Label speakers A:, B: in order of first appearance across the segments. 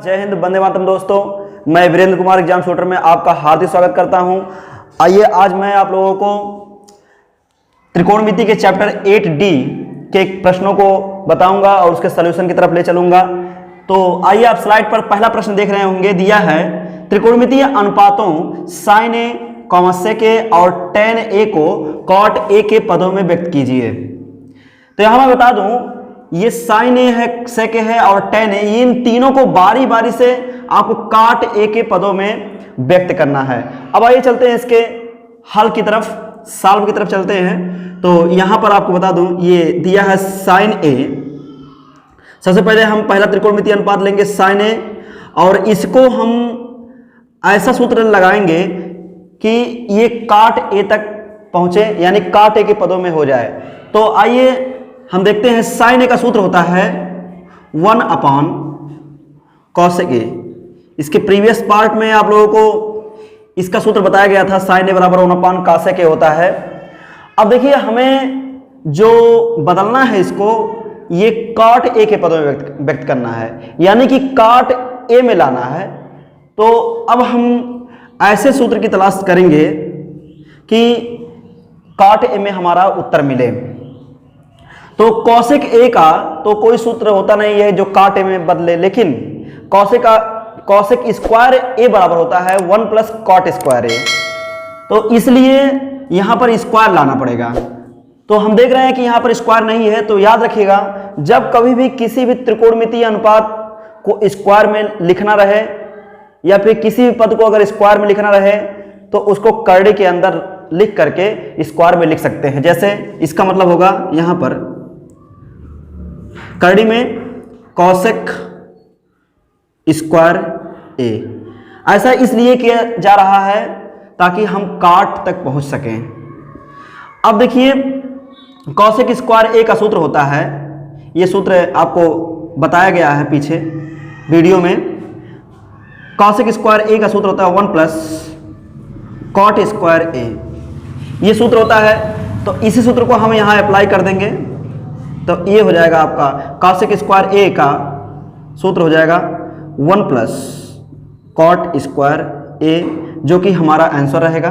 A: जय हिंद, वंदे मातरम। दोस्तों, मैं वीरेंद्र कुमार एग्जाम शूटर में आपका हार्दिक स्वागत करता हूं। आइए आज मैं आप लोगों को त्रिकोणमिति के चैप्टर 8D के प्रश्नों को बताऊंगा और उसके सॉल्यूशन की तरफ ले चलूंगा। तो आइए आप स्लाइड पर पहला प्रश्न देख रहे होंगे, दिया है त्रिकोणमितीय अनुपातों sin a, sec a और tan a को cot a के पदों में व्यक्त कीजिए। तो यहां मैं बता दूं, ये sin a है, sec a है और tan a, इन तीनों को बारी बारी से आपको cot a के पदों में व्यक्त करना है। अब आइए चलते हैं इसके हल की तरफ, सॉल्व की तरफ चलते हैं। तो यहां पर आपको बता दूं, ये दिया है sin a। सबसे पहले हम पहला त्रिकोणमितीय अनुपात लेंगे sin a और इसको हम ऐसा सूत्र लगाएंगे कि ये cot a तक पहुंचे, यानी cot a के पदों में हो जाए। तो आइए हम देखते हैं, sin a का सूत्र होता है 1/cos a। इसके प्रीवियस पार्ट में आप लोगों को इसका सूत्र बताया गया था, sin a बराबर 1/cos a होता है। अब देखिए हमें जो बदलना है इसको, ये cot a के पदों में व्यक्त करना है, यानी कि cot a में लाना है। तो अब हम ऐसे सूत्र की तलाश करेंगे कि cot a में हमारा उत्तर मिले। तो cosec a का तो कोई सूत्र होता नहीं है जो cot a में बदले, लेकिन cosec स्क्वायर a बराबर होता है 1 + cot स्क्वायर a। तो इसलिए यहां पर स्क्वायर लाना पड़ेगा। तो हम देख रहे हैं कि यहां पर स्क्वायर नहीं है। तो याद रखिएगा, जब कभी भी किसी भी त्रिकोणमितीय अनुपात को स्क्वायर में लिखना रहे या फिर किसी भी पद को अगर स्क्वायर में लिखना रहे तो उसको करड़ी के अंदर लिख करके स्क्वायर में लिख सकते हैं। जैसे इसका मतलब होगा यहां पर करड़ी में cosec स्क्वायर a। ऐसा इसलिए किया जा रहा है ताकि हम cot तक पहुंच सकें। अब देखिए cosec स्क्वायर a का सूत्र होता है, ये सूत्र आपको बताया गया है पीछे वीडियो में। cosec स्क्वायर a का सूत्र होता है 1 + cot स्क्वायर a, ये सूत्र होता है। तो इसी सूत्र को हम यहाँ अप्लाई कर देंगे तो ये हो जाएगा आपका cosec स्क्वायर a का सूत्र हो जाएगा 1 + cot स्क्वायर a, जो कि हमारा आंसर रहेगा।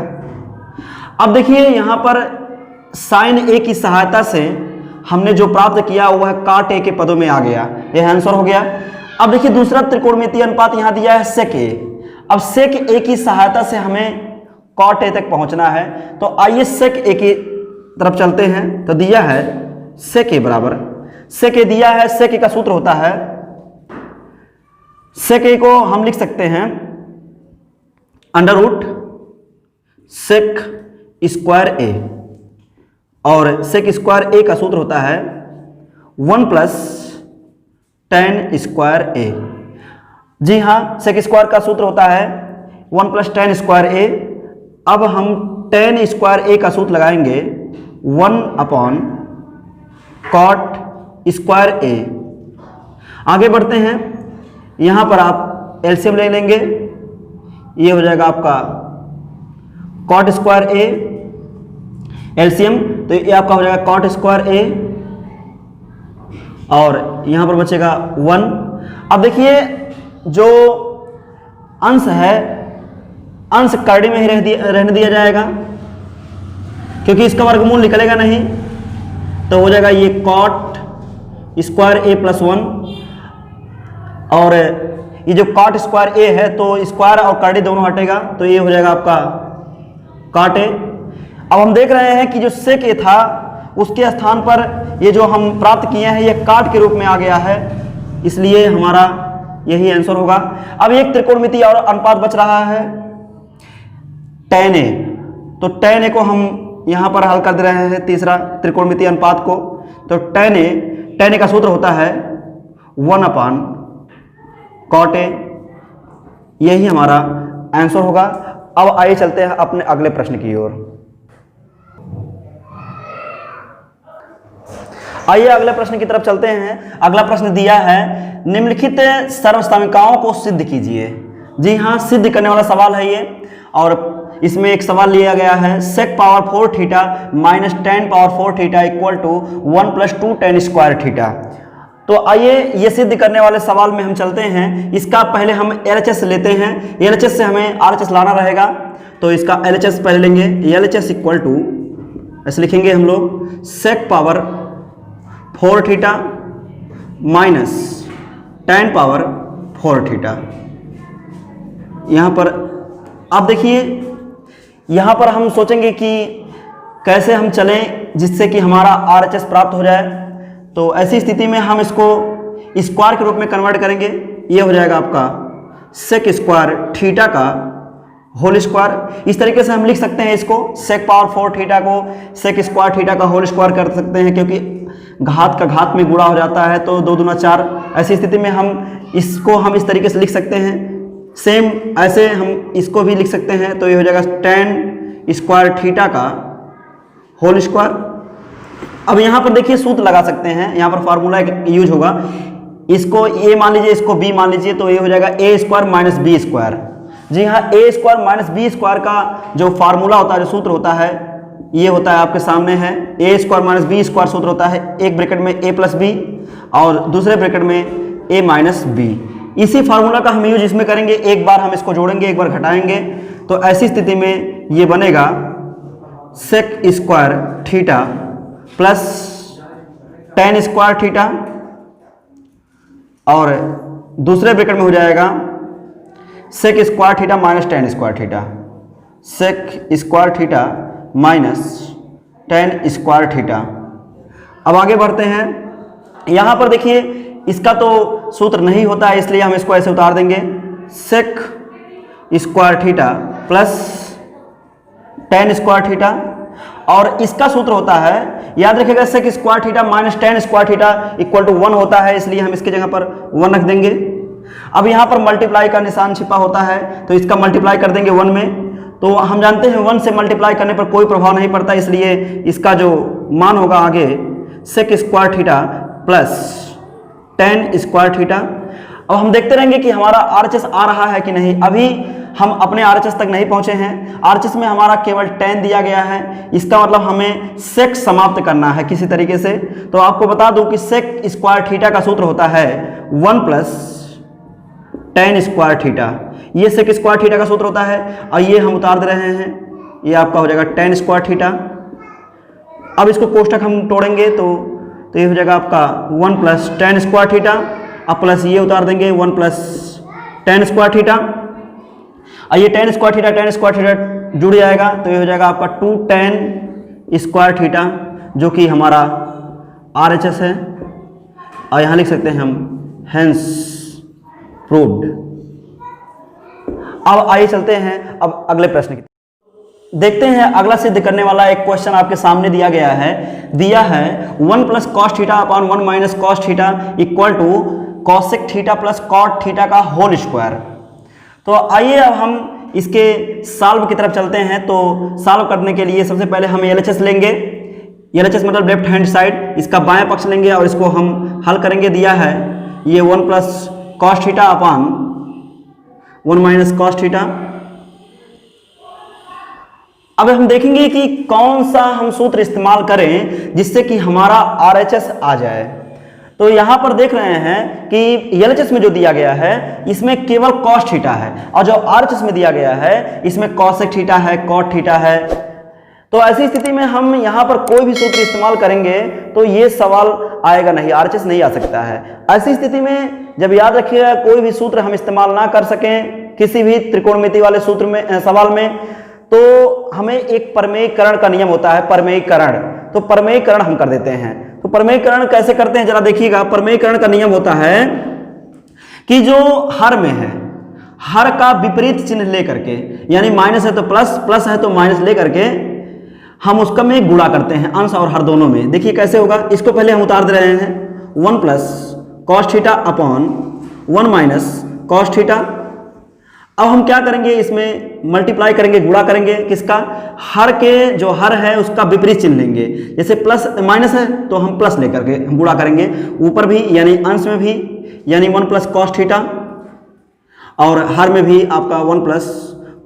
A: अब देखिए यहाँ पर sin a की सहायता से हमने जो प्राप्त किया वह cot a के पदों में आ गया, यह आंसर हो गया। अब देखिए दूसरा त्रिकोणमितीय अनुपात यहाँ दिया है sec a। अब sec a की सहायता से हमें cot a तक पहुंचना है। तो आइए sec a की तरफ चलते हैं। तो दिया है sec a बराबर, sec a दिया है, sec a का सूत्र होता है, sec a को हम लिख सकते हैं √sec स्क्वायर a, और sec स्क्वायर a का सूत्र होता है 1 + tan स्क्वायर a। जी हाँ, sec स्क्वायर का सूत्र होता है 1 + tan स्क्वायर a। अब हम tan स्क्वायर a का सूत्र लगाएंगे 1/cot स्क्वायर a। आगे बढ़ते हैं, यहां पर आप एलसीएम ले लेंगे, ये हो जाएगा आपका cot स्क्वायर a एलसीएम। तो ये आपका हो जाएगा cot स्क्वायर a और यहां पर बचेगा 1। अब देखिए जो अंश है, अंश करड़ी में ही रहने दिया जाएगा क्योंकि इसका वर्गमूल निकलेगा नहीं। तो हो जाएगा ये cot स्क्वायर a + 1, और ये जो cot स्क्वायर a है तो स्क्वायर और करड़ी दोनों हटेगा, तो ये हो जाएगा आपका cot a। अब हम देख रहे हैं कि जो sec a था उसके स्थान पर ये जो हम प्राप्त किए हैं ये cot के रूप में आ गया है, इसलिए हमारा यही आंसर होगा। अब एक त्रिकोणमितीय और अनुपात बच रहा है tan a। तो tan a को हम यहां पर हल कर दे रहे हैं, तीसरा त्रिकोणमितीय अनुपात को। तो tan a का सूत्र होता है 1/cot a, यही हमारा आंसर होगा। अब आइए चलते हैं अपने अगले प्रश्न की ओर। आइए अगले प्रश्न की तरफ चलते हैं। अगला प्रश्न दिया है, निम्नलिखित सर्वसमीकरणों को सिद्ध कीजिए। जी हाँ, सिद्ध करने वाला सवाल है ये, और इसमें एक सवाल लिया गया है sec power 4 theta - tan power 4 theta = 1 + 2 tan square theta. तो आइए ये सिद्ध करने वाले सवाल में हम चलते हैं। इसका पहले हम LHS लेते हैं, LHS से हमें RHS लाना रहेगा, तो इसका LHS पहले लेंगे। LHS इक्वल टू ऐसे लिखेंगे हम लोग sec power 4 theta minus tan power 4 theta. यहाँ पर आप देखिए, यहाँ पर हम सोचेंगे कि कैसे हम चलें जिससे कि हमारा RHS प्राप्त हो जाए। तो ऐसी स्थिति में हम इसको स्क्वायर के रूप में कन्वर्ट करेंगे। ये हो जाएगा आपका सेक स्क्वायर थीटा का होल स्क्वायर। इस तरीके से हम लिख सकते हैं इसको, सेक पावर 4 थीटा को सेक स्क्वायर थीटा का होल स्क्वायर कर सकते हैं, क्योंकि घात का घात में गुणा हो जाता है तो 2 दूना 4। ऐसी स्थिति में हम इसको हम इस तरीके से लिख सकते हैं। सेम ऐसे हम इसको भी लिख सकते हैं, तो ये हो जाएगा tan स्क्वायर थीटा का होल स्क्वायर। अब यहाँ पर देखिए सूत्र लगा सकते हैं, यहाँ पर फार्मूला यूज होगा। इसको a मान लीजिए, इसको b मान लीजिए, तो ये हो जाएगा a square minus B square. जी हाँ, a square minus B square का जो फार्मूला होता है, जो सूत्र होता है, ये होता है आपके सामने है। a square minus B square सूत्र होता है, एक ब्रैकेट में a प्लस बी और दूसरे ब्रैकेट में a माइनस बी। इसी फार्मूला का हम यूज इसमें करेंगे। एक बार हम इसको जोड़ेंगे, एक बार घटाएंगे, तो ऐसी स्थिति में ये बनेगा sec square theta plus tan square theta और दूसरे ब्रैकेट में हो जाएगा sec square theta minus tan square theta, sec square theta minus tan square theta. अब आगे बढ़ते हैं। यहाँ पर देखिए इसका तो सूत्र नहीं होता है, इसलिए हम इसको ऐसे उतार देंगे, sec square theta plus tan square theta, और इसका सूत्र होता है, याद रखिएगा, sec square theta minus tan square theta equal to 1 होता है, इसलिए हम इसकी जगह पर 1 रख देंगे। अब यहाँ पर मल्टीप्लाई का निशान छिपा होता है, तो इसका मल्टीप्लाई कर देंगे 1 में। तो हम जानते हैं 1 से मल्टीप्लाई करने पर कोई प्रभाव नहीं पड़ता, इसलिए इसका जो मान होगा आगे sec square theta plus tan square theta. अब हम देखते रहेंगे कि हमारा RHS आ रहा है कि नहीं। अभी हम अपने RHS तक नहीं पहुंचे हैं। RHS में हमारा केवल tan दिया गया है, इसका मतलब हमें सेक समाप्त करना है किसी तरीके से। तो आपको बता दूं कि सेक स्क्वायर थीटा का सूत्र होता है 1 प्लस tan स्क्वायर थीटा। ये सेक स्क्वायर थीटा का सूत्र होता है, और ये हम उतार दे रहे हैं, ये आपका हो जाएगा tan स्क्वायर थीटा। अब इसको कोष्टक हम तोड़ेंगे तो ये हो जाएगा आपका 1 प्लस tan स्क्वायर थीटा, अब प्लस ये उतार देंगे 1 प्लस tan स्क्वायर थीटा। और ये tan स्क्वायर थीटा जुड़ जाएगा, तो ये हो जाएगा आपका 2 tan स्क्वायर थीटा, जो कि हमारा RHS है। और यहाँ लिख सकते हैं हम हेंस प्रूव्ड। अब आइए चलते हैं अब अगले प्रश्न की। देखते हैं अगला सिद्ध करने वाला एक क्वेश्चन आपके सामने दिया गया है। 1 plus cos theta upon 1 minus cos theta equal to cosec theta plus cot theta का होल स्क्वायर। तो आइए अब हम इसके सॉल्व की तरफ चलते हैं। तो सॉल्व करने के लिए सबसे पहले हम LHS लेंगे। LHS मतलब लेफ्ट हैंड साइड, इसका बाएं पक्ष लेंगे और इसको हम हल करेंगे। दिया है ये 1 plus cos theta upon 1 minus cos theta. अब हम देखेंगे कि कौन सा हम सूत्र इस्तेमाल करें जिससे कि हमारा RHS आ जाए। तो यहां पर देख रहे हैं कि LHS में जो दिया गया है इसमें केवल cos थीटा है, और जो RHS में दिया गया है इसमें cosec थीटा है, cot थीटा है। तो ऐसी स्थिति में हम यहां पर कोई भी सूत्र इस्तेमाल करेंगे तो ये सवाल आएगा नहीं, RHS नहीं आ सकता है। ऐसी स्थिति में जब याद रखिएगा कोई भी सूत्र हम इस्तेमाल ना कर सकें किसी भी त्रिकोणमिति वाले सूत्र में सवाल में, तो हमें एक परमेयीकरण का नियम होता है, परमेयीकरण। तो परमेयीकरण हम कर देते हैं। तो परमेयीकरण कैसे करते हैं जरा देखिएगा। परमेयीकरण का नियम होता है कि जो हर में है, हर का विपरीत चिन्ह लेकर के, यानी माइनस है तो प्लस, प्लस है तो माइनस लेकर के हम उसका में गुणा करते हैं, अंश और हर दोनों में। देखिए कैसे होगा, इसको पहले हम उतार दे रहे हैं 1 plus cos theta upon 1 minus cos theta. अब हम क्या करेंगे, इसमें मल्टीप्लाई करेंगे, गुणा करेंगे किसका, हर के जो हर है उसका विपरीत चिन्ह लेंगे। जैसे प्लस माइनस है तो हम प्लस लेकर के हम गुणा करेंगे, ऊपर भी यानी अंश में भी, यानी 1 प्लस कॉस थीटा, और हर में भी आपका 1 प्लस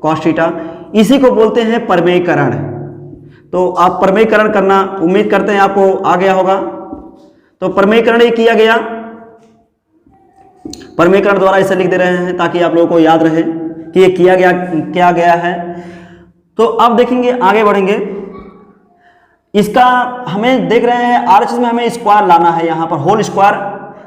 A: कॉस थीटा। इसी को बोलते हैं परमेयीकरण। तो आप परमेयीकरण करना उम्मीद करते हैं आपको आ गया होगा। तो परमेयीकरण ये किया गया, परमीकरण द्वारा इसे लिख दे रहे हैं ताकि आप लोगों को याद रहे कि ये क्या गया है। तो अब देखेंगे, आगे बढ़ेंगे। इसका हमें देख रहे हैं RHS में हमें स्क्वायर लाना है, यहाँ पर होल स्क्वायर।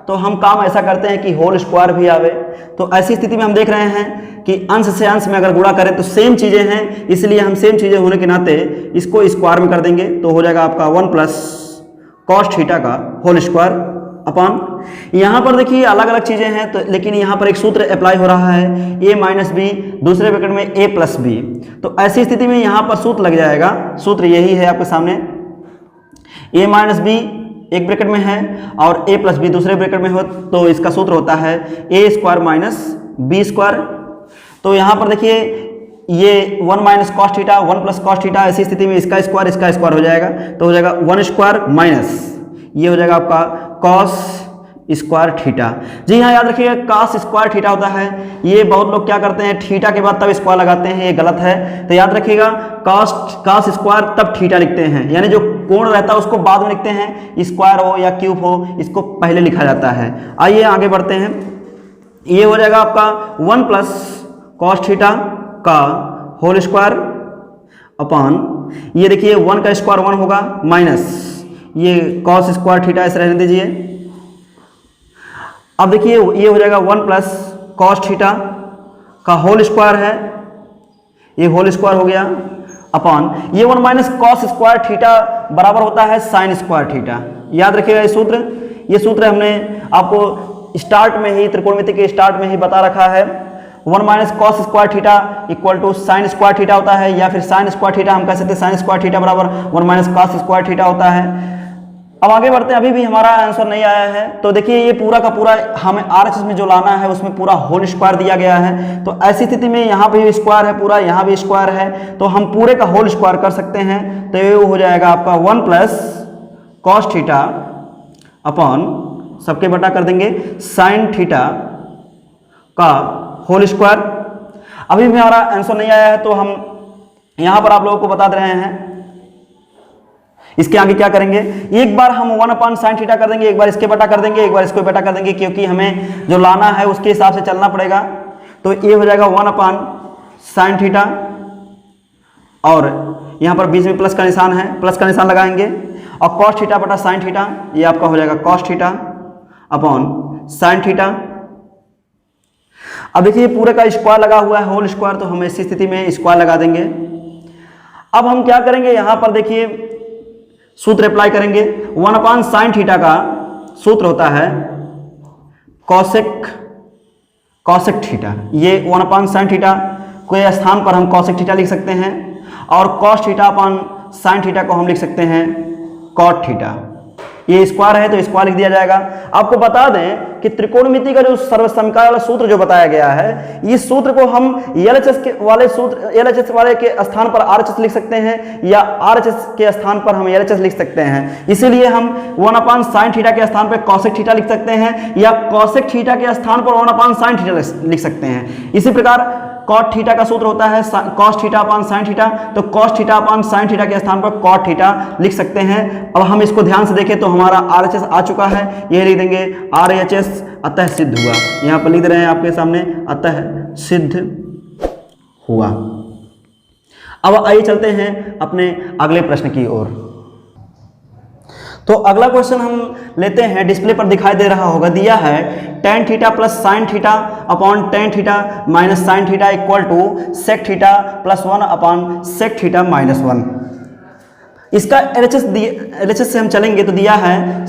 A: तो हम काम ऐसा करते हैं कि होल स्क्वायर भी आवे। तो ऐसी स्थिति में हम देख रहे हैं कि अंश से अंश में अगर गुणा करें तो सेम चीज़ें हैं, इसलिए हम सेम चीज़ें होने के नाते इसको स्क्वायर में कर देंगे। तो हो जाएगा आपका 1 प्लस कॉस थीटा का होल स्क्वायर अपॉन, यहाँ पर देखिए अलग अलग चीज़ें हैं, तो लेकिन यहाँ पर एक सूत्र अप्लाई हो रहा है, a माइनस बी, दूसरे ब्रैकेट में a प्लस बी। तो ऐसी स्थिति में यहाँ पर सूत्र लग जाएगा, सूत्र यही है आपके सामने, a माइनस बी एक ब्रैकेट में है और a प्लस बी दूसरे ब्रैकेट में हो, तो इसका सूत्र होता है a square minus B square. तो यहाँ पर देखिए ये 1 minus cos theta 1 plus cos theta, ऐसी स्थिति में इसका स्क्वायर हो जाएगा। तो हो जाएगा 1 स्क्वायर माइनस ये हो जाएगा आपका कॉस स्क्वायर थीटा। जी हाँ, याद रखिएगा कॉस स्क्वायर थीटा होता है। ये बहुत लोग क्या करते हैं, थीटा के बाद तब स्क्वायर लगाते हैं, ये गलत है। तो याद रखिएगा कॉस स्क्वायर तब थीटा लिखते हैं, यानी जो कोण रहता है उसको बाद में लिखते हैं, स्क्वायर हो या क्यूब हो इसको पहले लिखा जाता है। आइए आगे बढ़ते हैं। ये हो जाएगा आपका 1 प्लस कॉस थीटा का होल स्क्वायर अपॉन, ये देखिए 1 का स्क्वायर 1 होगा माइनस ये कॉस स्क्वायर थीटा, ऐसे रहने दीजिए। अब देखिए ये हो जाएगा 1 प्लस कॉस थीटा का होल स्क्वायर है, ये होल स्क्वायर हो गया अपॉन ये 1 माइनस कॉस स्क्वायर थीटा बराबर होता है साइन स्क्वायर थीटा। याद रखिएगा ये सूत्र हमने आपको स्टार्ट में ही, त्रिकोणमिति के स्टार्ट में ही बता रखा है। 1 minus cos square theta equal to sine square theta होता है, या फिर साइन स्क्वायर थीटा हम कह सकते हैं साइन स्क्वायर थीटा बराबर 1 माइनस कॉस स्क्वायर थीटा होता है। अब आगे बढ़ते हैं, अभी भी हमारा आंसर नहीं आया है। तो देखिए ये पूरा का पूरा हमें RHS में जो लाना है उसमें पूरा होल स्क्वायर दिया गया है। तो ऐसी स्थिति में यहाँ पे भी स्क्वायर है पूरा, यहाँ भी स्क्वायर है, तो हम पूरे का होल स्क्वायर कर सकते हैं। तो ये हो जाएगा आपका 1 प्लस कॉस थीटा अपॉन सबके बटा कर देंगे साइन थीटा का होल स्क्वायर। अभी भी हमारा आंसर नहीं आया है, तो हम यहाँ पर आप लोगों को बता दे रहे हैं। इसके आगे क्या करेंगे, एक बार हम 1 अपॉन साइन थीटा कर देंगे, एक बार इसके बटा कर देंगे, एक बार इसको बटा कर देंगे, क्योंकि हमें जो लाना है उसके हिसाब से चलना पड़ेगा। तो ये हो जाएगा 1 अपॉन साइन थीटा, और यहाँ पर बीच में प्लस का निशान है, प्लस का निशान लगाएंगे, और कॉस थीटा बटा साइन थीटा, ये आपका हो जाएगा cos theta upon sine theta. अब देखिए पूरे का स्क्वायर लगा हुआ है होल स्क्वायर, तो हम इसी स्थिति में स्क्वायर लगा देंगे। अब हम क्या करेंगे, यहाँ पर देखिए सूत्र अप्लाई करेंगे। 1 अपॉन साइन थीटा का सूत्र होता है कॉसेक थीटा। ये 1 अपॉन साइन थीटा के स्थान पर हम कॉसेक थीटा लिख सकते हैं, और cos theta upon sine theta को हम लिख सकते हैं कॉट थीटा। ये स्क्वायर है तो स्क्वायर लिख दिया जाएगा। आपको बता दें कि त्रिकोणमिति का जो सर्वसमीकरण वाला सूत्र जो बताया गया है, इस सूत्र को हम एलएचएस वाले के स्थान पर RHS लिख सकते हैं, या RHS के स्थान पर हम LHS लिख सकते हैं। इसीलिए हम 1 अपॉन साइन थीटा के स्थान पर कॉसेक थीटा लिख सकते हैं, या कॉसेक थीटा के स्थान पर 1 अपॉन साइन थीटा लिख सकते हैं। इसी प्रकार कॉट थीटा का सूत्र होता है cos theta upon sine theta, तो cos theta upon sine theta के स्थान पर कॉट थीटा लिख सकते हैं। अब हम इसको ध्यान से देखें तो हमारा RHS आ चुका है, ये लिख देंगे RHS अतः सिद्ध हुआ। यहाँ पर लिख रहे हैं आपके सामने अतः सिद्ध हुआ। अब आइए चलते हैं अपने अगले प्रश्न की ओर। तो अगला क्वेश्चन हम लेते हैं, डिस्प्ले पर दिखाई दे रहा होगा, दिया है tan theta plus sine theta upon tan theta minus sine theta equal to sec theta plus 1 upon sec theta minus 1। इसका LHS से हम चलेंगे तो दिया है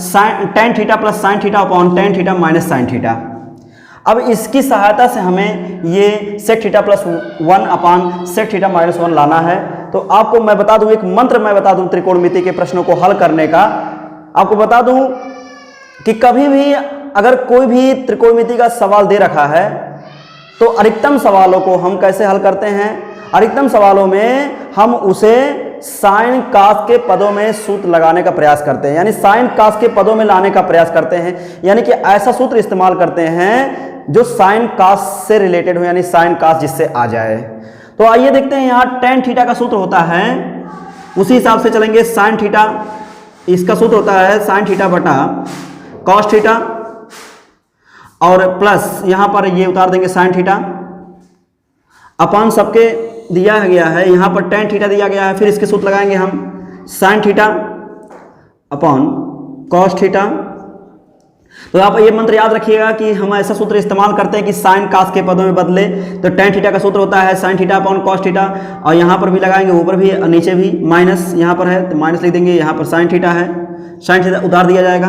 A: tan theta plus sine theta upon tan theta minus sine theta. अब इसकी सहायता से हमें ये sec theta plus 1 upon sec theta minus 1 लाना है। तो आपको मैं बता दूं, एक मंत्र मैं बता दूं त्रिकोणमिति के प्रश्नों को हल करने का। आपको बता दूं कि कभी भी अगर कोई भी त्रिकोणमिति का सवाल दे रखा है तो अधिकतम सवालों को हम कैसे हल करते हैं, अधिकतम सवालों में हम उसे साइन कास के पदों में सूत्र लगाने का प्रयास करते हैं, यानी साइन कास के पदों में लाने का प्रयास करते हैं, यानी कि ऐसा सूत्र इस्तेमाल करते हैं जो साइन कास से रिलेटेड हो, यानी साइन कास जिससे आ जाए। तो आइए देखते हैं, यहाँ tan थीटा का सूत्र होता है, उसी हिसाब से चलेंगे। साइन थीटा, इसका सूत्र होता है साइन थीटा बटा कॉस थीटा, और प्लस यहाँ पर ये उतार देंगे साइन थीटा अपॉन सबके दिया गया है, यहाँ पर टेन थीटा दिया गया है, फिर इसके सूत्र लगाएंगे हम sign theta upon cos theta. तो आप ये मंत्र याद रखिएगा कि हम ऐसा सूत्र इस्तेमाल करते हैं कि साइन कास के पदों में बदले, तो टेन थीटा का सूत्र होता है sign theta upon cos theta, और यहाँ पर भी लगाएंगे, ऊपर भी नीचे भी, माइनस यहाँ पर है तो माइनस लिख देंगे, यहाँ पर साइन थीटा है, साइन थीटा उतार दिया जाएगा।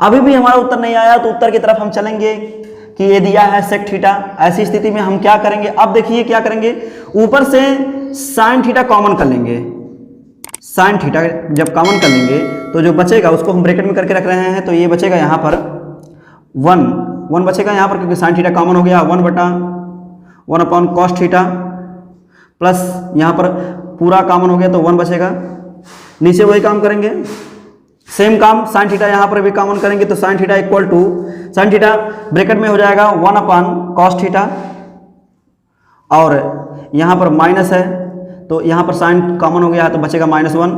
A: अभी भी हमारा उत्तर नहीं आया तो उत्तर की तरफ हम चलेंगे कि ये दिया है सेक थीटा। ऐसी स्थिति में हम क्या करेंगे, अब देखिए क्या करेंगे, ऊपर से साइन थीटा कॉमन कर लेंगे। साइन थीटा जब कॉमन कर लेंगे तो जो बचेगा उसको हम ब्रैकेट में करके रख रहे हैं, तो ये बचेगा यहाँ पर 1 बचेगा यहाँ पर, क्योंकि साइन थीटा कॉमन हो गया, 1 अपॉन कॉस थीटा, प्लस यहाँ पर पूरा कॉमन हो गया तो 1 बचेगा। नीचे वही काम करेंगे, सेम काम साइन थीटा यहाँ पर भी कॉमन करेंगे, तो sine theta equal to sine theta bracket में हो जाएगा 1 अपॉन कॉस थीटा, और यहाँ पर माइनस है तो यहाँ पर साइन कॉमन हो गया है तो बचेगा -1।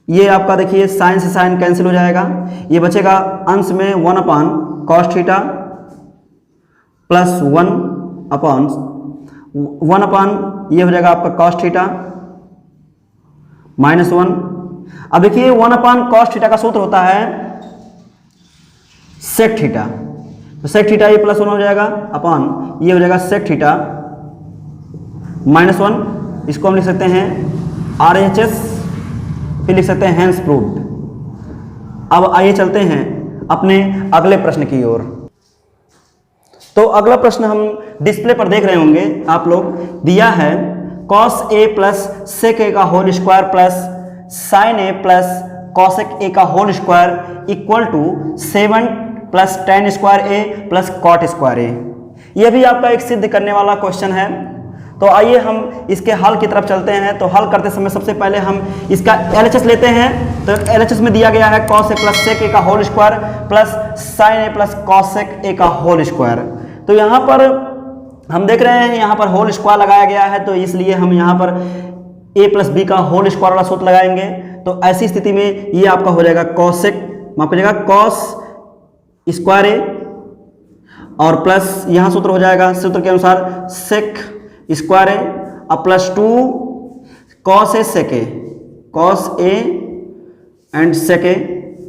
A: ये आपका देखिए साइन से साइन कैंसिल हो जाएगा, ये बचेगा अंश में 1 upon cos theta plus 1 upon ये हो जाएगा आपका कॉस थीटा -1। अब देखिए 1 अपॉन कॉस थीटा का सूत्र होता है सेक थीटा, तो सेक थीटा ये +1 हो जाएगा अपॉन ये हो जाएगा सेक थीटा -1। इसको हम लिख सकते हैं RHS, फिर लिख सकते हैं हैंस प्रूव्ड। अब आइए चलते हैं अपने अगले प्रश्न की ओर। तो अगला प्रश्न हम डिस्प्ले पर देख रहे होंगे आप लोग, दिया है cos A plus sec A का whole square plus sin A plus cosec A का whole square equal to 7 plus tan square A plus cot square A। यह भी आपका एक सिद्ध करने वाला क्वेश्चन है। तो आइए हम इसके हल की तरफ चलते हैं। तो हल करते समय सबसे पहले हम इसका LHS लेते हैं। तो LHS में दिया गया है cos A plus sec A का whole square plus sin A plus cosec A का होल स्क्वायर। तो यहाँ पर हम देख रहे हैं यहाँ पर होल स्क्वायर लगाया गया है, तो इसलिए हम यहाँ पर a प्लस बी का होल स्क्वायर वाला सूत्र लगाएंगे। तो ऐसी स्थिति में ये आपका हो जाएगा cosec, माफ कीजिएगा cos स्क्वायर A और प्लस यहाँ सूत्र हो जाएगा सूत्र के अनुसार sec स्क्वायर A और plus 2 cos A sec A, cos A and sec A,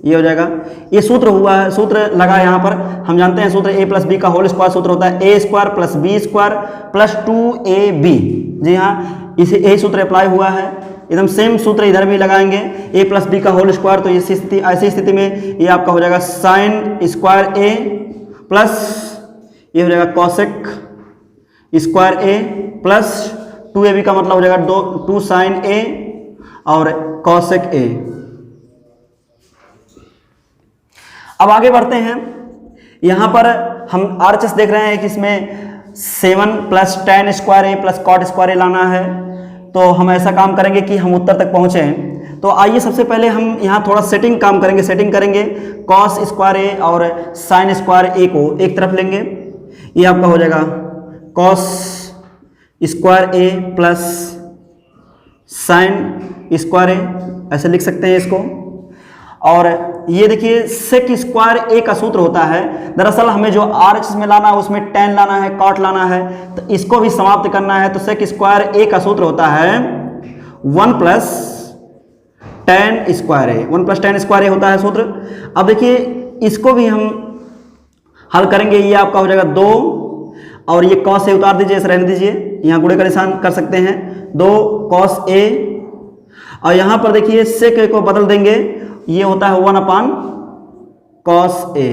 A: ये हो जाएगा। ये सूत्र हुआ है, सूत्र लगा यहाँ पर, हम जानते हैं सूत्र a प्लस बी का होल स्क्वायर सूत्र होता है a square plus B square plus 2ab। जी हाँ, इसे यही सूत्र अप्लाई हुआ है। एकदम सेम सूत्र इधर भी लगाएंगे, a प्लस बी का होल स्क्वायर। तो ऐसी स्थिति में ये आपका हो जाएगा साइन स्क्वायर a प्लस ये हो जाएगा cosec square a plus 2ab का मतलब हो जाएगा 2 साइन a और कॉसेक a। अब आगे बढ़ते हैं। यहाँ पर हम RHS देख रहे हैं कि इसमें 7 plus tan square A plus cot square A लाना है। तो हम ऐसा काम करेंगे कि हम उत्तर तक पहुँचें। तो आइए सबसे पहले हम यहाँ थोड़ा सेटिंग करेंगे। cos स्क्वायर A और sin स्क्वायर A को एक तरफ लेंगे। ये आपका हो जाएगा cos square A plus sin square A, ऐसे लिख सकते हैं इसको। और ये देखिए सेक स्क्वायर A का सूत्र होता है, दरअसल हमें जो RHS में लाना है उसमें tan लाना है, cot लाना है, तो इसको भी समाप्त करना है। तो सेक स्क्वायर A का सूत्र होता है 1 plus tan square A, 1 plus tan square A होता है सूत्र। अब देखिए इसको भी हम हल करेंगे। ये आपका हो जाएगा 2 और ये cos A उतार दीजिए, ऐसे रहने दीजिए, यहाँ गुणे का निशान कर सकते हैं 2 cos A और यहाँ पर देखिए सेक A को बदल देंगे, ये होता है 1 अपान cos A।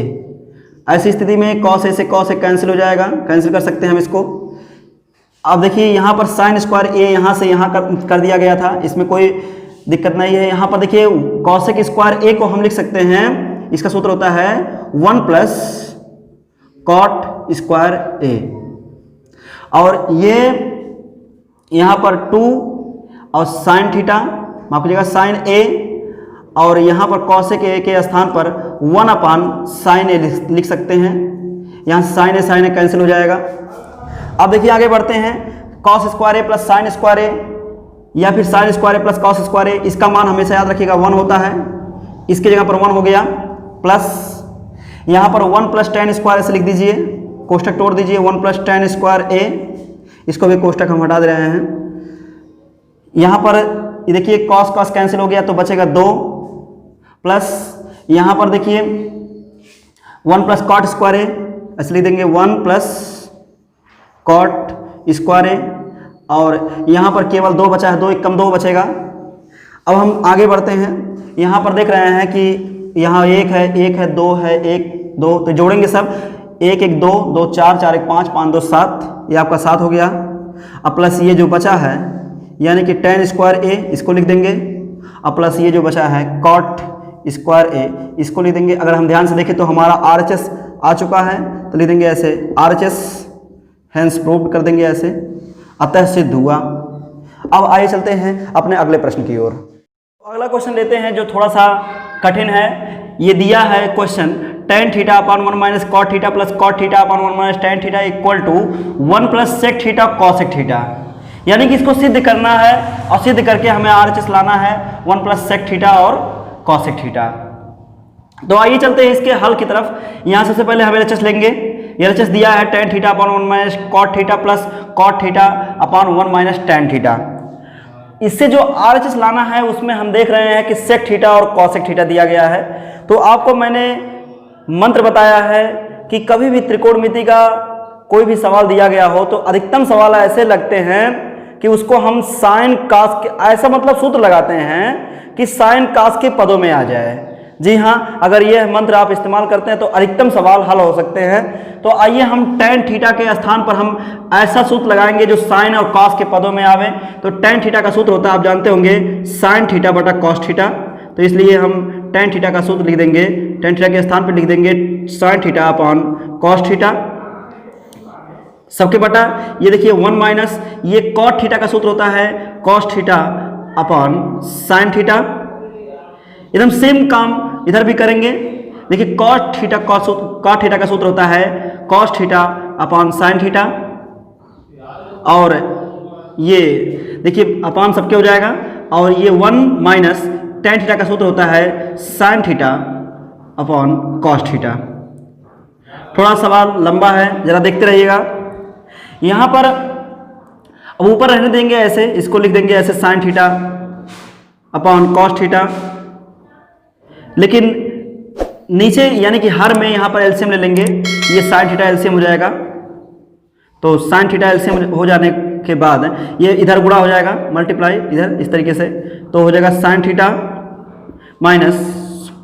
A: ऐसी स्थिति में cos A से cos A कैंसिल हो जाएगा, कैंसिल कर सकते हैं हम इसको। अब देखिए यहाँ पर sin स्क्वायर A यहाँ से यहाँ कर दिया गया था, इसमें कोई दिक्कत नहीं है। यहाँ पर देखिए cosec स्क्वायर A को हम लिख सकते हैं, इसका सूत्र होता है 1 प्लस cot स्क्वायर A और ये यहाँ पर 2 और sin थीटा, माफ कीजिएगा sin A और यहाँ पर cosec A के स्थान पर 1 अपान sin A लिख सकते हैं। यहाँ sin A कैंसिल हो जाएगा। अब देखिए आगे बढ़ते हैं। cos square A plus sin square A या फिर sin square A plus cos square A, इसका मान हमेशा याद रखिएगा 1 होता है, इसकी जगह पर 1 हो गया। प्लस यहाँ पर 1 + tan स्क्वायर ऐसे लिख दीजिए, कोष्टक तोड़ दीजिए, 1 + tan स्क्वायर a, इसको भी कोष्टक हम हटा दे रहे हैं। यहाँ पर ये देखिए कॉस कॉस कैंसिल हो गया तो बचेगा 2 प्लस यहाँ पर देखिए 1 + cot स्क्वायर a ऐसे लिख देंगे, 1 + cot स्क्वायर a, और यहाँ पर केवल 2 बचा है, 2 = 2 बचेगा। अब हम आगे बढ़ते हैं, यहाँ पर देख रहे हैं कि यहाँ 1 है 1 है 2 है 1 2, तो जोड़ेंगे सब, 1 1 2 2 4 4 1 5 5 2 7, ये आपका 7 हो गया। अब प्लस ये जो बचा है यानी कि tan स्क्वायर a इसको लिख देंगे, अब प्लस ये जो बचा है cot स्क्वायर a इसको लिख देंगे। अगर हम ध्यान से देखें तो हमारा RHS आ चुका है, तो लिख देंगे ऐसे RHS, हैंस प्रूव्ड कर देंगे ऐसे, अतः सिद्ध हुआ। अब आइए चलते हैं अपने अगले प्रश्न की ओर। अगला क्वेश्चन लेते हैं जो थोड़ा सा कठिन है। ये दिया है question tan θ/1 - cot θ + cot θ/1 - tan θ = 1 + sec θ cosec θ, यानी कि इसको सिद्ध करना है और सिद्ध करके हमें RHS लाना है 1 + sec θ और cosec θ। तो आइए चलते हैं इसके हल की तरफ। यहाँ सबसे पहले हम LHS लेंगे। LHS दिया है tan θ/1 - cot θ + cot θ/1 - tan θ। इससे जो RHS लाना है उसमें हम देख रहे हैं कि sec θ और cosec θ दिया गया है। तो आपको मैंने मंत्र बताया है कि कभी भी त्रिकोणमिति का कोई भी सवाल दिया गया हो तो अधिकतम सवाल ऐसे लगते हैं कि उसको हम साइन कास के, ऐसा मतलब सूत्र लगाते हैं कि साइन कास के पदों में आ जाए। जी हाँ, अगर यह मंत्र आप इस्तेमाल करते हैं तो अधिकतम सवाल हल हो सकते हैं। तो आइए हम tan θ के स्थान पर हम ऐसा सूत्र लगाएंगे जो साइन और कॉस के पदों में आवे। तो tan θ का सूत्र होता है, आप जानते होंगे, sin θ cos θ। तो इसलिए हम tan θ का सूत्र लिख देंगे, tan θ के स्थान पर लिख देंगे sin θ cos θ सबके बटा ये देखिए 1 - ये cot θ का सूत्र होता है cos θ sin θ। एकदम सेम काम इधर भी करेंगे। देखिए cot θ का सूत्र होता है cos θ sin θ, और ये देखिए अपान सबके हो जाएगा, और ये 1 - tan θ का सूत्र होता है sin θ cos θ। थोड़ा सवाल लंबा है, जरा देखते रहिएगा। यहाँ पर अब ऊपर रहने देंगे ऐसे, इसको लिख देंगे ऐसे sin θ cos θ, लेकिन नीचे यानी कि हर में यहाँ पर एलसीएम ले लेंगे, ये sin θ एलसीएम हो जाएगा। तो sin θ एलसीएम हो जाने के बाद ये इधर गुणा हो जाएगा, मल्टीप्लाई इधर इस तरीके से, तो हो जाएगा sin θ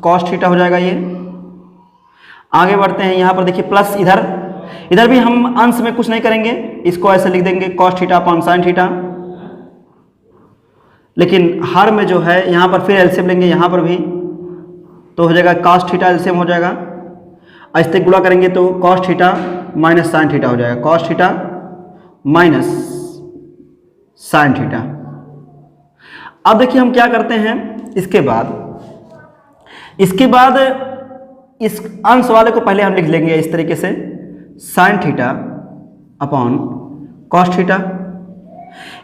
A: cos θ हो जाएगा। ये आगे बढ़ते हैं, यहाँ पर देखिए प्लस इधर भी हम अंश में कुछ नहीं करेंगे, इसको ऐसे लिख देंगे cos θ sin θ, लेकिन हर में जो है यहाँ पर फिर एलसीएम लेंगे, यहाँ पर भी तो हो जाएगा cos θ एलसीएम हो जाएगा। ऐसे गुणा करेंगे तो cos θ sin θ हो जाएगा, cos θ sin θ। अब देखिए हम क्या करते हैं, इसके बाद इस अंश वाले को पहले हम लिख लेंगे इस तरीके से sin θ cos θ।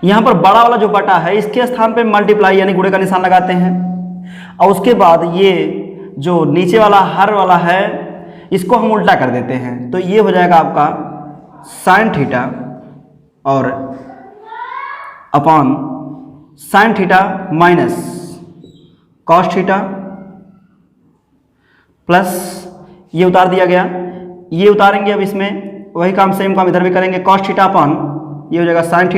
A: यहाँ पर बड़ा वाला जो बटा है इसके स्थान पे मल्टीप्लाई यानी गुणे का निशान लगाते हैं, और उसके बाद ये जो नीचे वाला हर वाला है इसको हम उल्टा कर देते हैं। तो ये हो जाएगा आपका sin θ और sin θ cos θ प्लस ये उतार दिया गया, ये उतारेंगे। अब इसमें वही काम, सेम काम इधर भी करेंगे, cos θ ये हो जाएगा sin θ,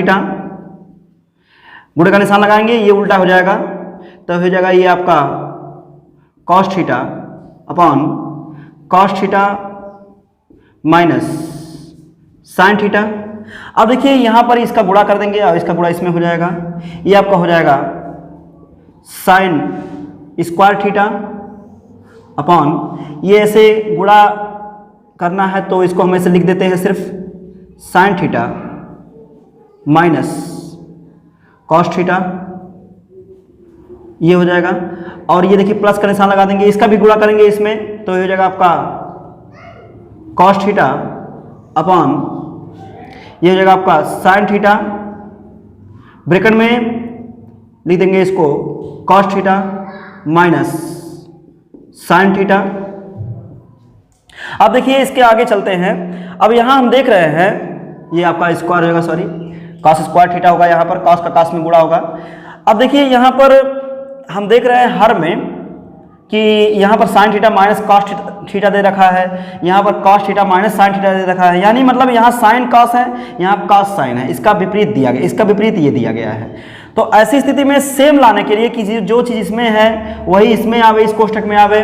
A: गुणे का निशान लगाएंगे, ये उल्टा हो जाएगा, तो हो जाएगा ये आपका cos θ cos θ sin θ। अब देखिए यहाँ पर इसका गुणा कर देंगे और इसका गुणा इसमें हो जाएगा, ये आपका हो जाएगा sin स्क्वायर θ ये ऐसे गुणा करना है तो इसको हम ऐसे लिख देते हैं सिर्फ sin θ cos θ, ये हो जाएगा। और ये देखिए प्लस का निशान लगा देंगे, इसका भी गुणा करेंगे इसमें, तो ये हो जाएगा आपका cos θ ये हो जाएगा आपका sin θ, ब्रैकेट में लिख देंगे इसको cos θ sin θ। अब देखिए इसके आगे चलते हैं। अब यहाँ हम देख रहे हैं ये आपका स्क्वायर होगा, सॉरी कॉस स्क्वायर थीटा होगा, यहाँ पर कॉस का कॉस में गुणा होगा। अब देखिए यहाँ पर हम देख रहे हैं हर में कि यहाँ पर sine theta minus cos theta दे रखा है, यहाँ पर cos theta minus sine theta दे रखा है, यानी मतलब यहाँ साइन कॉस है, यहाँ कॉस साइन है, इसका विपरीत दिया गया, इसका विपरीत ये दिया गया है। तो ऐसी स्थिति में सेम लाने के लिए कि जो चीज़ इसमें है वही इसमें आवे, इस कोष्ठक में आवे,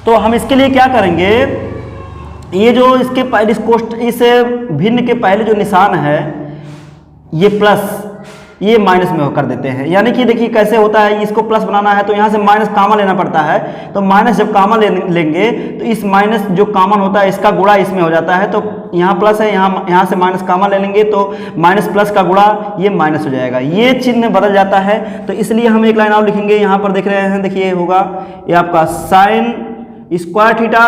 A: तो हम इसके लिए क्या करेंगे, ये जो इसके पहले इस भिन्न के पहले जो निशान है ये प्लस, ये माइनस में कर देते हैं। यानी कि देखिए कैसे होता है, इसको प्लस बनाना है तो यहाँ से माइनस कॉमन लेना पड़ता है, तो माइनस जब कॉमन लेंगे तो इस माइनस जो कॉमन होता है इसका गुणा इसमें हो जाता है, तो यहाँ प्लस है, यहाँ से माइनस कॉमन ले लेंगे तो माइनस प्लस का गुणा ये माइनस हो जाएगा, ये चिन्ह बदल जाता है। तो इसलिए हम एक लाइन और लिखेंगे, यहाँ पर देख रहे हैं, देखिए होगा ये आपका साइन स्क्वायर थीटा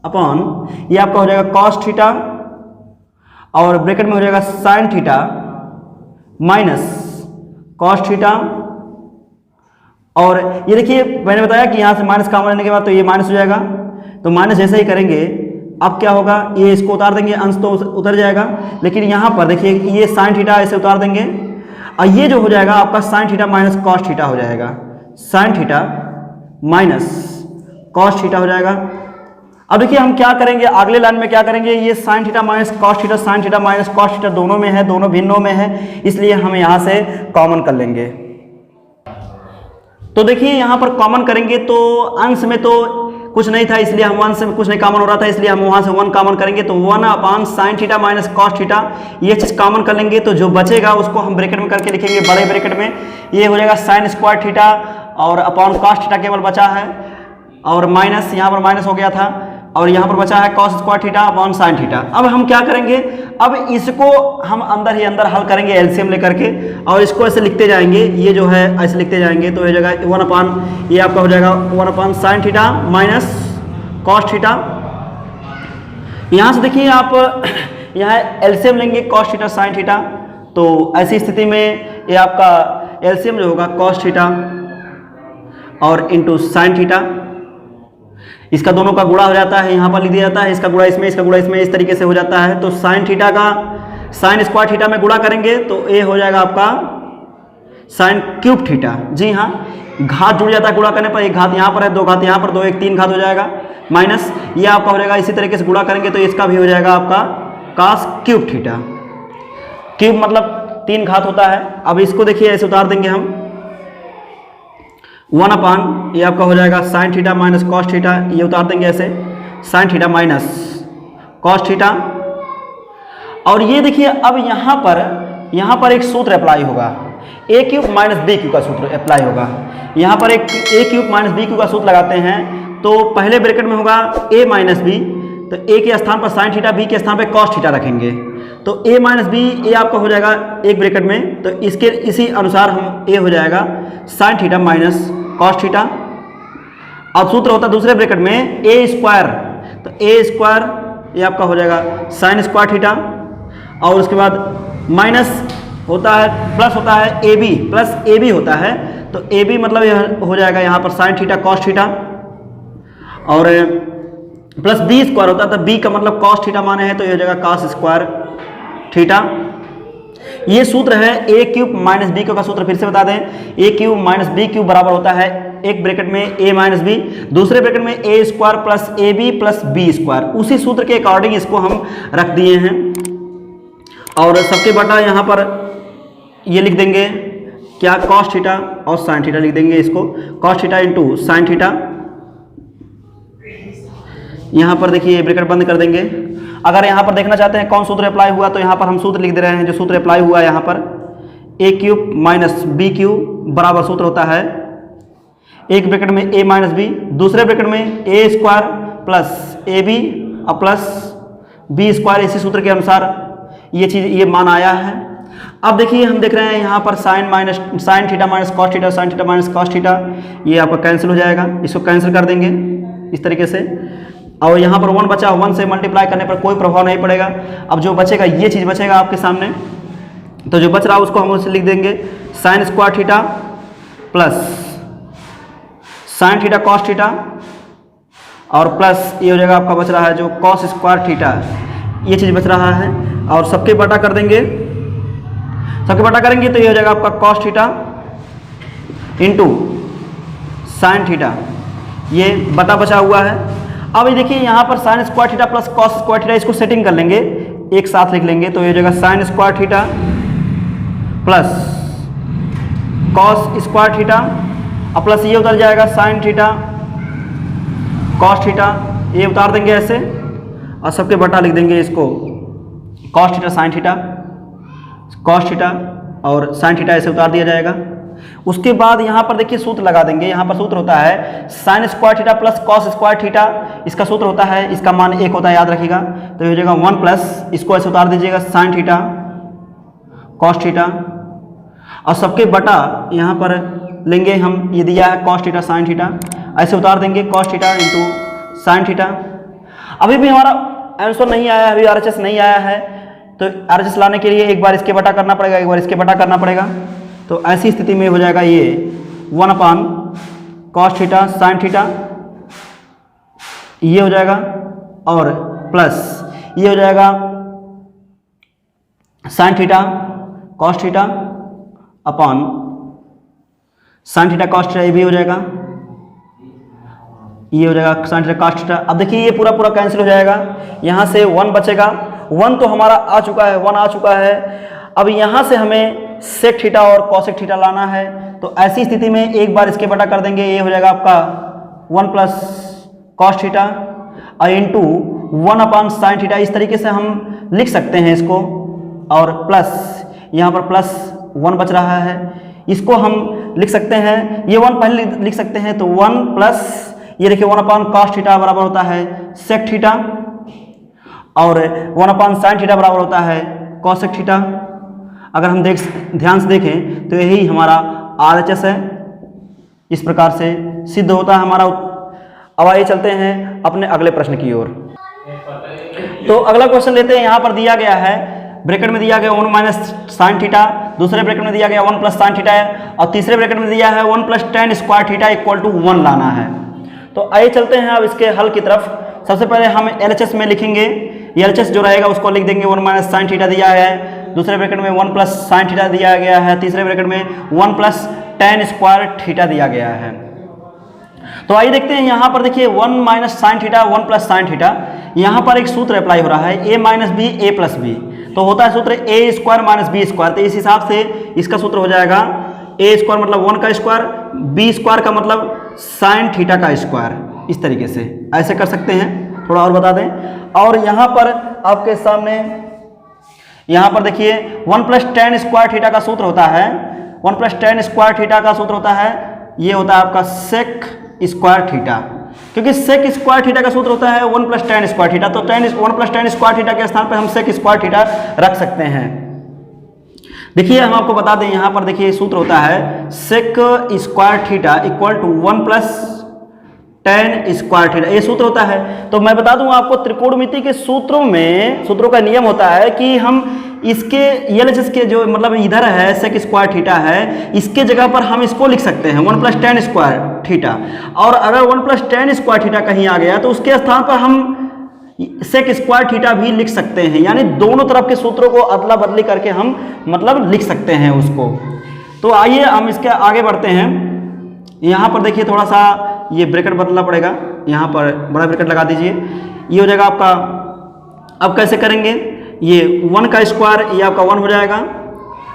A: अपॉन ये आपका हो जाएगा कॉस थीटा, और ब्रैकेट में हो जाएगा sign theta minus cos theta. और ये देखिए मैंने बताया कि यहाँ से माइनस कॉमन लेने के बाद तो ये माइनस हो जाएगा, तो माइनस जैसे ही करेंगे अब क्या होगा, ये इसको उतार देंगे, अंश तो उतर जाएगा, लेकिन यहाँ पर देखिए ये साइन थीटा ऐसे उतार देंगे और ये जो हो जाएगा आपका sign theta minus cos theta हो जाएगा, sign theta minus cos theta हो जाएगा। अब देखिए हम क्या करेंगे, अगले लाइन में क्या करेंगे, ये sign theta minus cos theta, sign theta minus cos theta दोनों में है, दोनों भिन्नों में है, इसलिए हम यहाँ से कॉमन कर लेंगे। तो देखिए यहाँ पर कॉमन करेंगे तो अंश में तो कुछ नहीं था, इसलिए हम अंश में कुछ नहीं कॉमन हो रहा था, इसलिए हम वहाँ से 1 कॉमन करेंगे, तो 1 upon sine theta minus cos theta, ये चीज़ कॉमन कर लेंगे, तो जो बचेगा उसको हम ब्रैकेट में करके लिखेंगे, बड़े ब्रैकेट में ये हो जाएगा साइन स्क्वायर थीटा और अपॉन कॉस थीटा केवल बचा है, और माइनस यहाँ पर माइनस हो गया था, और यहाँ पर बचा है cos square theta upon sine theta. अब हम क्या करेंगे, अब इसको हम अंदर ही अंदर हल करेंगे एलसीएम लेकर के, और इसको ऐसे लिखते जाएंगे, ये जो है ऐसे लिखते जाएंगे, तो ये जगह 1 अपॉन ये आपका हो जाएगा 1 upon sine theta minus cos theta. यहाँ से देखिए आप यहाँ एलसीएम लेंगे कॉस थीटा साइन थीटा, तो ऐसी स्थिति में ये आपका एलसीएम जो होगा कॉस थीटा और इंटू साइन थीटा, इसका दोनों का गुणा हो जाता है, यहाँ पर लिख दिया जाता है, इसका गुणा इसमें, इसका गुणा इसमें, इस तरीके से हो जाता है। तो साइन थीटा का साइन स्क्वायर थीटा में गुणा करेंगे तो ये हो जाएगा आपका साइन क्यूब थीटा, जी हाँ, घात जुड़ जाता है गुणा करने पर, एक घात यहाँ पर है, 2 घात यहाँ पर, 2 1 3 घात हो जाएगा, माइनस ये आपका हो जाएगा, इसी तरीके से गुणा करेंगे तो इसका भी हो जाएगा आपका कॉस क्यूब थीटा, क्यूब मतलब 3 घात होता है। अब इसको देखिए ऐसे उतार देंगे हम, 1 अपॉन ये आपका हो जाएगा sign theta minus cos theta, ये उतार देंगे ऐसे, sign theta minus cos theta. और ये देखिए अब यहाँ पर एक सूत्र अप्लाई होगा, ए क्यूब माइनस बी क्यूब का सूत्र अप्लाई होगा। यहाँ पर एक ए क्यूब माइनस बी क्यूब का सूत्र लगाते हैं, तो पहले ब्रैकेट में होगा ए माइनस बी, तो ए के स्थान पर साइन थीटा, बी के स्थान पर कॉस थीटा रखेंगे, तो ए माइनस बी ए आपका हो जाएगा एक ब्रैकेट में, तो इसके इसी अनुसार हम ए हो जाएगा sign theta minus cos theta. अब सूत्र होता है दूसरे ब्रैकेट में ए स्क्वायर, तो ए स्क्वायर ये आपका हो जाएगा साइन स्क्वायर थीटा, और उसके बाद माइनस होता है, प्लस होता है A B, plus A B होता है, तो ए बी मतलब यह हो जाएगा यहाँ पर साइन थीटा कॉस थीटा, और प्लस बी स्क्वायर होता है, तो बी का मतलब कॉस थीटा माने हैं, तो यह हो जाएगा कॉस स्क्वायर थीटा। ये सूत्र है A cube minus B cube का सूत्र, फिर से बता दें, A cube minus B cube बराबर होता है एक ब्रैकेट में ए माइनस बी, दूसरे ब्रैकेट में A square plus A B plus B square, उसी सूत्र के अकॉर्डिंग इसको हम रख दिए हैं। और सबके बटा यहाँ पर ये लिख देंगे क्या, कॉस थीटा और साइन थीटा लिख देंगे, इसको cos theta into sine theta. यहाँ पर देखिए ब्रैकेट बंद कर देंगे। अगर यहाँ पर देखना चाहते हैं कौन सूत्र अप्लाई हुआ, तो यहाँ पर हम सूत्र लिख दे रहे हैं, जो सूत्र अप्लाई हुआ है यहाँ पर ए क्यूब माइनस बी क्यूब बराबर सूत्र होता है एक ब्रैकेट में ए माइनस बी, दूसरे ब्रैकेट में A square plus A B और प्लस बी स्क्वायर, इसी सूत्र के अनुसार ये मान आया है। अब देखिए हम देख रहे हैं यहाँ पर sine theta minus cos theta, sign theta minus cos theta, ये आपका कैंसिल हो जाएगा, इसको कैंसिल कर देंगे इस तरीके से, और यहाँ पर 1 बचा, 1 से मल्टीप्लाई करने पर कोई प्रभाव नहीं पड़ेगा। अब जो बचेगा ये चीज़ बचेगा आपके सामने, तो जो बच रहा है उसको हम उसे लिख देंगे sign square theta plus sine theta cos theta, और प्लस ये हो जाएगा आपका बच रहा है जो कॉस स्क्वायर थीटा, ये चीज़ बच रहा है, और सबके बटा कर देंगे, सबके बटा करेंगे तो ये हो जाएगा आपका cos theta into sine theta, ये बटा बचा हुआ है। अब ये देखिए यहाँ पर sign square theta plus cos square theta, इसको सेटिंग कर लेंगे, एक साथ लिख लेंगे, तो ये हो जाएगा sign square theta plus cos square theta, और प्लस ये उतर जाएगा साइन थीटा कॉस थीटा, ये उतार देंगे ऐसे, और सबके बटा लिख देंगे इसको cos theta sine theta, cos theta और साइन थीटा ऐसे उतार दिया जाएगा। उसके बाद यहाँ पर देखिए सूत्र लगा देंगे, यहाँ पर सूत्र होता है sign square theta plus cos square theta, इसका सूत्र होता है, इसका मान 1 होता है, याद रखिएगा। तो ये हो जाएगा 1 प्लस, इसको ऐसे उतार दीजिएगा साइन थीटा कॉस थीटा, और सबके बटा यहाँ पर लेंगे हम, ये दिया है कॉस थीटा साइन थीटा, ऐसे उतार देंगे cos theta into sine theta. अभी भी हमारा आंसर नहीं आया, अभी RHS नहीं आया है, तो RHS लाने के लिए एक बार इसके बटा करना पड़ेगा, एक बार इसके बटा करना पड़ेगा। तो ऐसी स्थिति में हो जाएगा ये 1 अपान कॉस थीटा साइन थीटा, ये हो जाएगा, और प्लस ये हो जाएगा sine theta cos theta upon sine theta cos theta, ये भी हो जाएगा, ये हो जाएगा साइन थीटा कॉस थीटा। अब देखिए ये पूरा पूरा कैंसिल हो जाएगा, यहाँ से 1 बचेगा, 1 तो हमारा आ चुका है, 1 आ चुका है। अब यहाँ से हमें सेक थीटा और कॉसेक थीटा लाना है, तो ऐसी स्थिति में एक बार इसके बटा कर देंगे, ये हो जाएगा आपका 1 प्लस कॉस थीटा और इंटू 1 अपान साइन थीटा, इस तरीके से हम लिख सकते हैं इसको, और प्लस यहाँ पर प्लस 1 बच रहा है, इसको हम लिख सकते हैं, ये 1 पहले लिख सकते हैं, तो 1 प्लस ये देखिए 1 अपान कॉस थीटा बराबर होता है सेक थीटा, और 1 अपान साइन थीटा बराबर होता है कॉसेक थीटा। अगर हम ध्यान से देखें तो यही हमारा RHS है, इस प्रकार से सिद्ध होता है हमारा। अब आइए चलते हैं अपने अगले प्रश्न की ओर। तो अगला क्वेश्चन लेते हैं, यहाँ पर दिया गया है, ब्रैकेट में दिया गया 1 माइनस साइन थीटा, दूसरे ब्रैकेट में दिया गया 1 प्लस साइन थीटा है, और तीसरे ब्रैकेट में दिया है 1 plus tan square theta equal to 1 लाना है। तो आइए चलते हैं अब इसके हल की तरफ। सबसे पहले हम LHS में लिखेंगे, LHS जो रहेगा उसको लिख देंगे 1 माइनस साइन थीटा दिया है, दूसरे ब्रैकेट में 1 प्लस साइन थीटा दिया गया है, तीसरे ब्रैकेट में 1 प्लस टेन स्क्वायर थीटा दिया गया है। तो आइए देखते हैं, यहाँ पर देखिए 1 minus sine theta 1 plus sine theta, यहाँ पर एक सूत्र अप्लाई हो रहा है, a minus B A plus B, तो होता है सूत्र A square minus B square. तो इस हिसाब से इसका सूत्र हो जाएगा ए स्क्वायर मतलब 1 का स्क्वायर, बी स्क्वायर का मतलब साइन थीटा का स्क्वायर, इस तरीके से ऐसे कर सकते हैं। थोड़ा और बता दें, और यहाँ पर आपके सामने यहाँ पर देखिए 1 प्लस टेन स्क्वायर थीटा का सूत्र होता है, 1 प्लस टेन स्क्वायर थीटा का सूत्र होता है, ये होता है आपका सेक स्क्वायर थीटा, क्योंकि सेक स्क्वायर थीटा का सूत्र होता है 1 प्लस टेन स्क्वायर थीटा, तो 1 प्लस टेन स्क्वायर थीटा के स्थान पर हम सेक स्क्वायर थीटा रख सकते हैं। देखिए हम आपको बता दें, यहाँ पर देखिए सूत्र होता है sec square theta equal to 1 plus tan square theta, ये सूत्र होता है। तो मैं बता दूं आपको, त्रिकोणमिति के सूत्रों में सूत्रों का नियम होता है कि हम इसके LHS के जो मतलब इधर है सेक स्क्वायर थीटा है, इसके जगह पर हम इसको लिख सकते हैं 1 प्लस टेन स्क्वायर थीटा, और अगर 1 प्लस टेन स्क्वायर थीटा कहीं आ गया तो उसके स्थान पर हम सेक स्क्वायर थीटा भी लिख सकते हैं, यानी दोनों तरफ के सूत्रों को अदला बदली करके हम मतलब लिख सकते हैं उसको। तो आइए हम इसके आगे बढ़ते हैं। यहाँ पर देखिए थोड़ा सा ये ब्रैकेट बदलना पड़ेगा, यहाँ पर बड़ा ब्रैकेट लगा दीजिए, ये हो जाएगा आपका। अब कैसे करेंगे, ये 1 का स्क्वायर, ये आपका 1 हो जाएगा,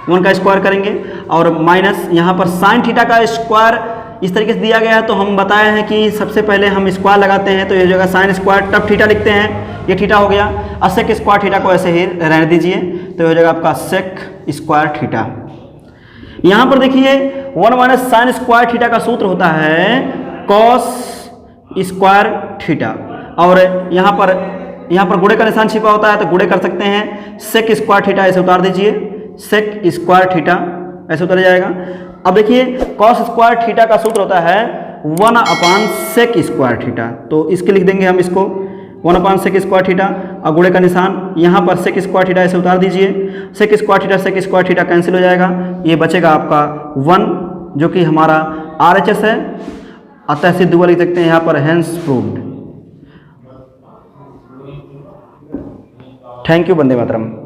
A: 1 का स्क्वायर करेंगे, और माइनस यहाँ पर साइन थीटा का स्क्वायर इस तरीके से दिया गया है, तो हम बताए हैं कि सबसे पहले हम स्क्वायर लगाते हैं, तो ये जगह साइन स्क्वायर तब थीटा लिखते हैं, ये थीटा हो गया, और सेक स्क्वायर थीटा को ऐसे ही रहने दीजिए, तो ये जगह आपका सेक स्क्वायर थीटा। यहाँ पर देखिए 1 माइनस साइन स्क्वायर थीटा का सूत्र होता है कॉस स्क्वायर थीटा, और यहाँ पर गुणे का निशान छिपा होता है, तो गुणे कर सकते हैं, सेक स्क्वायर थीटा ऐसे उतार दीजिए, सेक स्क्वायर थीटा ऐसे उतर जाएगा। अब देखिए कॉस स्क्वायर थीटा का सूत्र होता है 1 अपान सेक स्क्वायर थीटा, तो इसके लिख देंगे हम इसको 1 अपान सेक स्क्वायर थीटा, और गुणे का निशान यहाँ पर सेक स्क्वायर थीटा ऐसे उतार दीजिए, सेक स्क्वायर थीटा कैंसिल हो जाएगा, ये बचेगा आपका 1 जो कि हमारा RHS है, अतः सिद्ध हुआ लिख सकते हैं यहाँ पर, hence proved. Thank you, Vande Mataram.